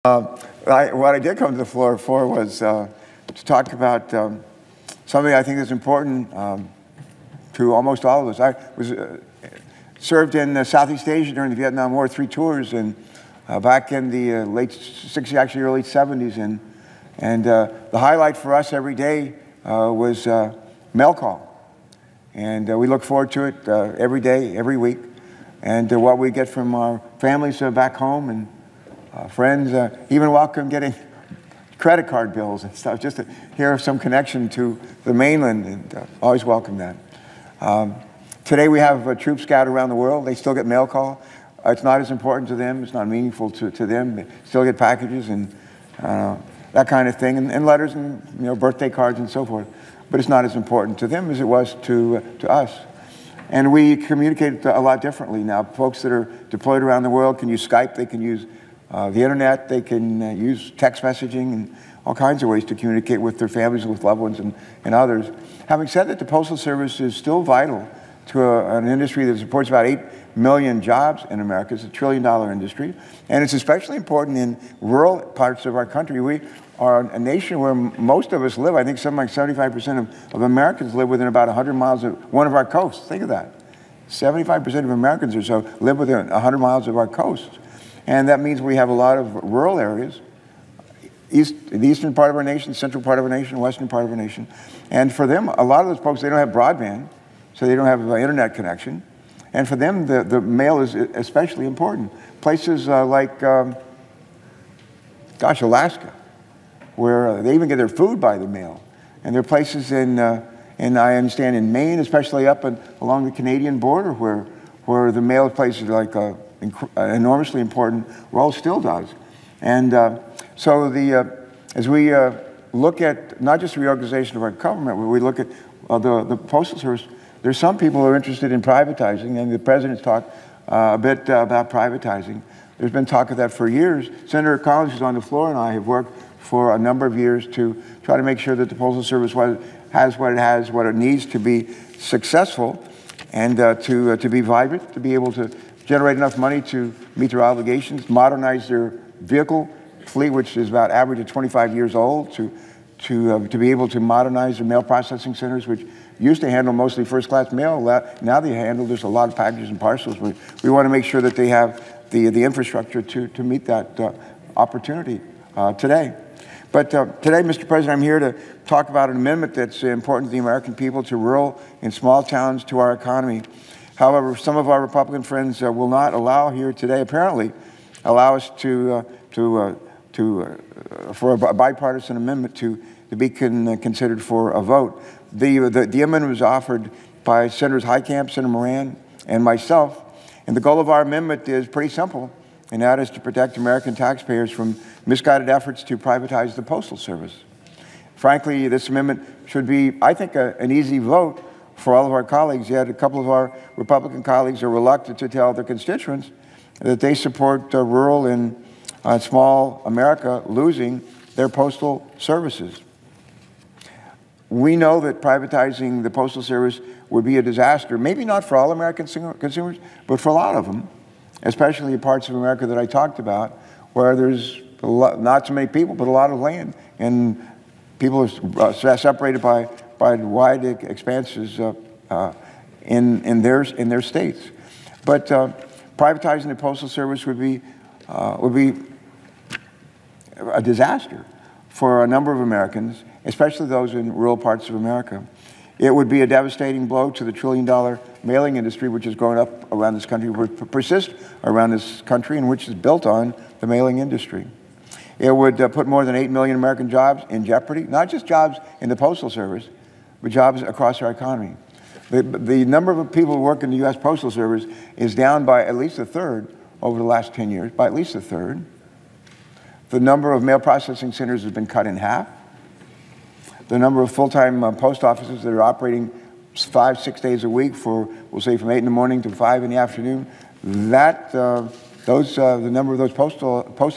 What I did come to the floor for was to talk about something I think is important to almost all of us. I was served in Southeast Asia during the Vietnam War, 3 tours, and back in the late 60s, actually early 70s, and the highlight for us every day was mail call. And we look forward to it every day, every week, and what we get from our families back home and friends, even welcome getting credit card bills and stuff, just to hear some connection to the mainland, and always welcome that. Today we have troops scattered around the world. They still get mail call. It's not as important to them. It's not meaningful to them. They still get packages and that kind of thing, and letters and birthday cards and so forth. But it's not as important to them as it was to us. And we communicate a lot differently now. Folks that are deployed around the world can use Skype. They can use the internet. They can use text messaging and all kinds of ways to communicate with their families, with loved ones, and others. Having said that, the Postal Service is still vital to an industry that supports about 8 million jobs in America. It's a $1 trillion industry, and it's especially important in rural parts of our country. We are a nation where most of us live. I think something like 75% of Americans live within about 100 miles of one of our coasts. Think of that. 75% of Americans or so live within 100 miles of our coast. And that means we have a lot of rural areas, the eastern part of our nation, central part of our nation, western part of our nation. And for them, a lot of those folks, they don't have broadband, so they don't have an internet connection. And for them, the mail is especially important. Places like, Alaska, where they even get their food by the mail. And there are places I understand, in Maine, especially up along the Canadian border, where the mail places like enormously important role still does. And so as we look at not just the reorganization of our government, when we look at the Postal Service, there's some people who are interested in privatizing, and the President's talked a bit about privatizing. There's been talk of that for years. Senator Collins, who's on the floor, and I have worked for a number of years to try to make sure that the Postal Service has what it has, what it needs to be successful, and to be vibrant, to be able to generate enough money to meet their obligations, modernize their vehicle fleet, which is about average of 25 years old, to be able to modernize their mail processing centers, which used to handle mostly first-class mail. Now they handle just a lot of packages and parcels. We want to make sure that they have the infrastructure to meet that opportunity today. But today, Mr. President, I'm here to talk about an amendment that's important to the American people, to rural and small towns, to our economy. However, some of our Republican friends will not allow here today, apparently, allow us for a bipartisan amendment to be considered for a vote. The amendment was offered by Senators Heitkamp, Senator Moran, and myself, and the goal of our amendment is pretty simple, and that is to protect American taxpayers from misguided efforts to privatize the Postal Service. Frankly, this amendment should be, I think, an easy vote for all of our colleagues, yet a couple of our Republican colleagues are reluctant to tell their constituents that they support rural and small America losing their postal services. We know that privatizing the Postal Service would be a disaster, maybe not for all American consumers, but for a lot of them, especially in parts of America that I talked about, where there's not so many people, but a lot of land, and people are separated by wide expanses in their states. But privatizing the Postal Service would be a disaster for a number of Americans, especially those in rural parts of America. It would be a devastating blow to the $1 trillion mailing industry, which is growing up around this country, would persist around this country, and which is built on the mailing industry. It would put more than 8 million American jobs in jeopardy, not just jobs in the Postal Service, but jobs across our economy. The number of people who work in the U.S. Postal Service is down by at least 1/3 over the last 10 years, by at least 1/3. The number of mail processing centers has been cut in half. The number of full-time post offices that are operating 5-6 days a week for, we'll say, from 8 in the morning to 5 in the afternoon, the number of those post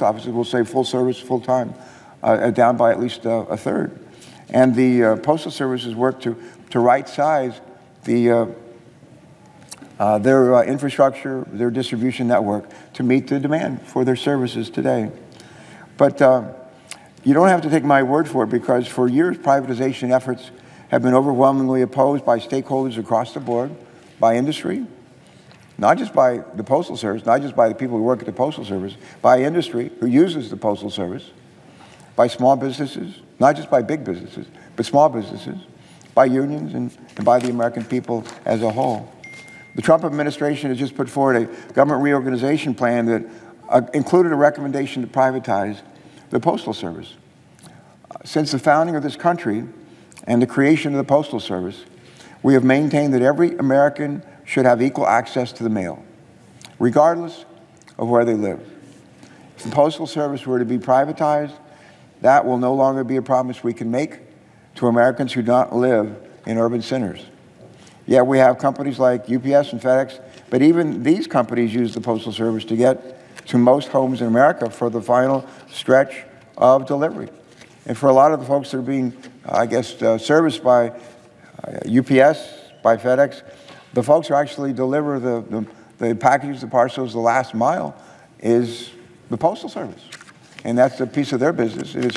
offices, will say full service, full-time, down by at least 1/3. And the Postal Service has worked to right-size their infrastructure, their distribution network, to meet the demand for their services today. But you don't have to take my word for it, because for years, privatization efforts have been overwhelmingly opposed by stakeholders across the board, by industry, not just by the Postal Service, not just by the people who work at the Postal Service, by industry who uses the Postal Service, by small businesses, not just by big businesses, but small businesses, by unions, and by the American people as a whole. The Trump administration has just put forward a government reorganization plan that included a recommendation to privatize the Postal Service. Since the founding of this country and the creation of the Postal Service, we have maintained that every American should have equal access to the mail, regardless of where they live. If the Postal Service were to be privatized, that will no longer be a promise we can make to Americans who do not live in urban centers. Yet we have companies like UPS and FedEx, but even these companies use the Postal Service to get to most homes in America for the final stretch of delivery. And for a lot of the folks that are being, serviced by UPS, by FedEx, the folks who actually deliver the packages, the parcels, the last mile is the Postal Service. And that's a piece of their business. It is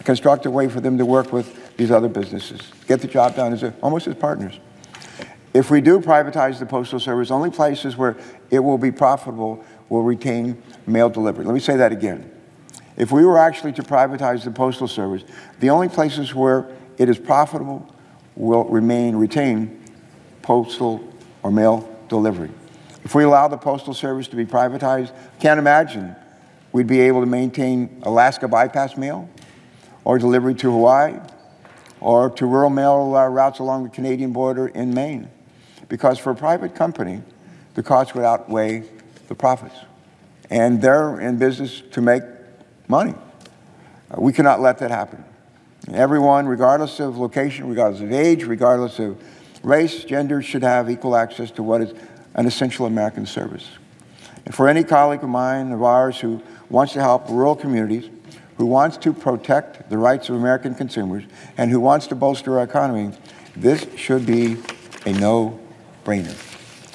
a constructive way for them to work with these other businesses, get the job done almost as partners. If we do privatize the Postal Service, only places where it will be profitable will retain mail delivery. Let me say that again. If we were actually to privatize the Postal Service, the only places where it is profitable will retain postal or mail delivery. If we allow the Postal Service to be privatized, can't imagine we'd be able to maintain Alaska bypass mail, or delivery to Hawaii, or to rural mail routes along the Canadian border in Maine. Because for a private company, the costs would outweigh the profits. And they're in business to make money. We cannot let that happen. Everyone, regardless of location, regardless of age, regardless of race, gender, should have equal access to what is an essential American service. And for any colleague of mine, of ours, who wants to help rural communities, who wants to protect the rights of American consumers, and who wants to bolster our economy, this should be a no-brainer.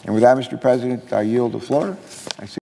And with that, Mr. President, I yield the floor.